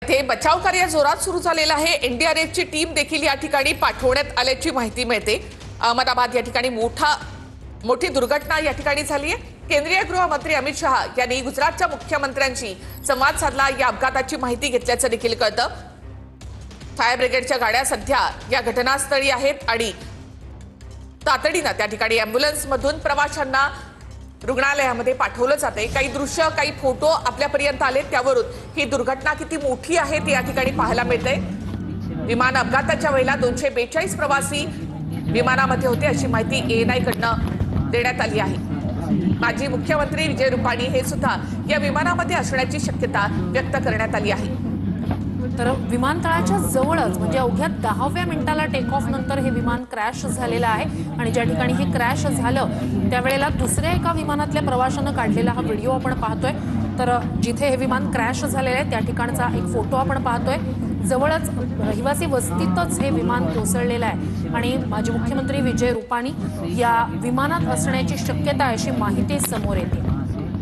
मध्ये बचाव कार्य जोरात सुरू झालेलं आहे। एनडीआरएफची टीम देखील या ठिकाणी पाठवण्यात आल्याची माहिती मिळते। अहमदाबाद या ठिकाणी मोठी दुर्घटना या ठिकाणी झाली आहे। केंद्रीय गृहमंत्री अमित शहा यांनी गुजरातच्या मुख्यमंत्र्यांशी संवाद साधला। या अपघाताची माहिती घेतल्याचं देखील कळतं। फायर ब्रिगेडच्या गाड्या सध्या या घटनास्थळी आहेत आणि तातडीने त्या ठिकाणी अॅम्ब्युलन्स मधून प्रवाशांना रुग्णालयामध्ये पाठवलं जाते। काही दृश्य काही फोटो आपल्यापर्यंत आले, त्यावरून ही दुर्घटना किती मोठी आहे ते या ठिकाणी पाहायला मिळते। विमान अपघाताच्या वेळेला 242 प्रवासी विमानामध्ये होते अशी माहिती एएनआय कडनं देण्यात आली आहे। माजी मुख्यमंत्री विजय रुपाणी हे सुद्धा या विमानामध्ये असण्याची शक्यता व्यक्त करण्यात आली आहे। तर विमानतळाच्या जवळच म्हणजे अवघ्या 10व्या मिनिटाला टेक ऑफ नंतर हे विमान क्रॅश झालेलं आहे आणि ज्या ठिकाणी हे क्रॅश झालं त्यावेळेला दुसऱ्या एका विमानातल्या प्रवाशानं काढलेला हा व्हिडिओ आपण पाहतोय। तर जिथे हे विमान क्रॅश झालेलं आहे त्या ठिकाणचा एक फोटो आपण पाहतोय। जवळच रहिवासी वस्तीतच हे विमान कोसळलेलं आहे आणि माजी मुख्यमंत्री विजय रुपाणी या विमानात असण्याची शक्यता आहे अशी माहिती समोर येते।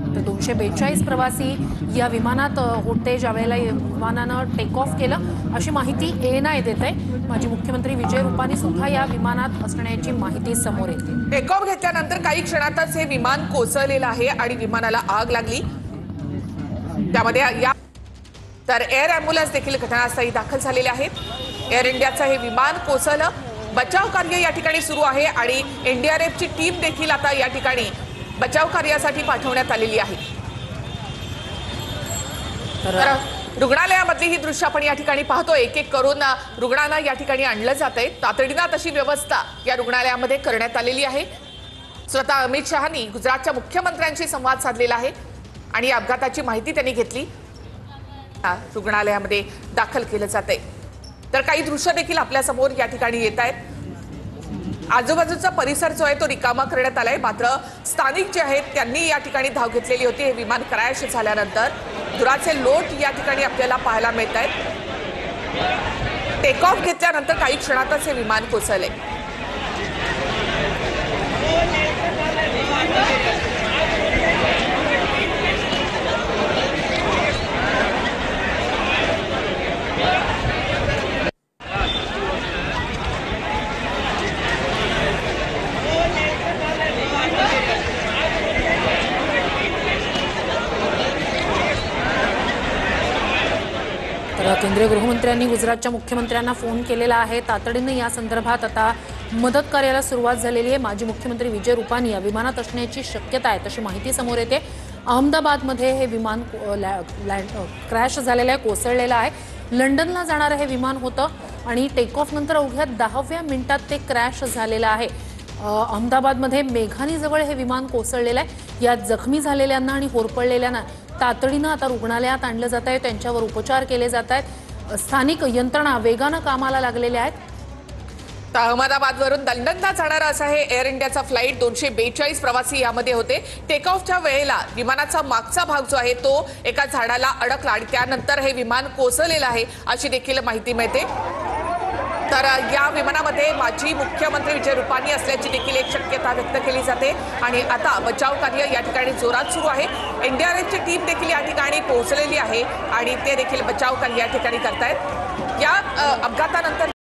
तर 242 प्रवासी या विमानात होते ज्यावेळेला विमानानं टेक ऑफ केलं अशी माहिती एएनआय देत आहे। माजी मुख्यमंत्री विजय रुपाणी सुद्धा या विमानात असण्याची माहिती समोर येते। टेक ऑफ घेतल्यानंतर काही क्षणातच हे विमान कोसळलेलं आहे आणि विमानाला आग लागली। त्यामध्ये तर एअर अॅम्ब्युलन्स देखील घटनास्थळी दाखल झालेले आहेत। एअर इंडियाचं हे विमान कोसळलं। बचाव कार्य या ठिकाणी सुरू आहे आणि एनडीआरएफची टीम देखील आता या ठिकाणी बचाव कार्यासाठी पाठवण्यात आलेली आहे। तर रुग्णालयामधली ही दृश्य आपण या ठिकाणी पाहतोय। एक करून रुग्णांना या ठिकाणी आणलं जातंय। तातडीनं तशी व्यवस्था या रुग्णालयामध्ये करण्यात आलेली आहे। स्वतः अमित शहानी गुजरातच्या मुख्यमंत्र्यांशी संवाद साधलेला आहे आणि अपघाताची माहिती त्यांनी घेतली। रुग्णालयामध्ये दाखल केलं जातंय। तर काही दृश्य देखील आपल्या समोर या ठिकाणी येत आहेत। आजूबाजूचा परिसर जो आहे तो रिकामा करण्यात आलाय, मात्र स्थानिक जे आहेत त्यांनी या ठिकाणी धाव घेतलेली होती। हे विमान क्रॅश झाल्यानंतर धुराचे लोट या ठिकाणी आपल्याला पाहायला मिळत आहेत। टेक ऑफ घेतल्यानंतर काही क्षणातच हे विमान कोसळले। तर केंद्रीय गृहमंत्र्यांनी गुजरातच्या मुख्यमंत्र्यांना फोन केलेला आहे। तातडीने या संदर्भात आता मदत कार्याला सुरुवात झालेली आहे। माजी मुख्यमंत्री विजय रुपाणी या विमानात असण्याची शक्यता आहे तशी माहिती समोर येते। अहमदाबादमध्ये हे विमान क्रॅश झालेलं आहे, कोसळलेलं आहे। लंडनला जाणारं हे विमान होतं आणि टेक ऑफ नंतर अवघ्या 10व्या मिनिटात ते क्रॅश झालेलं आहे। अहमदाबादमध्ये मेघानीजवळ हे विमान कोसळलेलं आहे। यात जखमी झालेल्यांना आणि होरपळलेल्यांना तातडीनं आता रुग्णालयात आणलं जात आहे। त्यांच्यावर उपचार केले जात आहेत। स्थानिक यंत्रणा वेगानं कामाला लागलेल्या आहेत। अहमदाबादवरून लंडनला जाणारा असा हे एअर इंडियाचा फ्लाईट 242 प्रवासी यामध्ये होते। टेक ऑफच्या वेळेला विमानाचा मागचा भाग जो आहे तो एका झाडाला अडकला आणि त्यानंतर हे विमान कोसळलेलं आहे अशी देखील माहिती मिळते। तर या विमानामध्ये माजी मुख्यमंत्री विजय रुपाणी असल्याची देखील एक शक्यता व्यक्त केली जाते आणि आता बचाव कार्य या ठिकाणी जोरात सुरू आहे। एनडीआरएफची टीम देखील या ठिकाणी पोहोचलेली आहे आणि ते देखील बचाव कार्य या ठिकाणी करतायत। या अपघातानंतर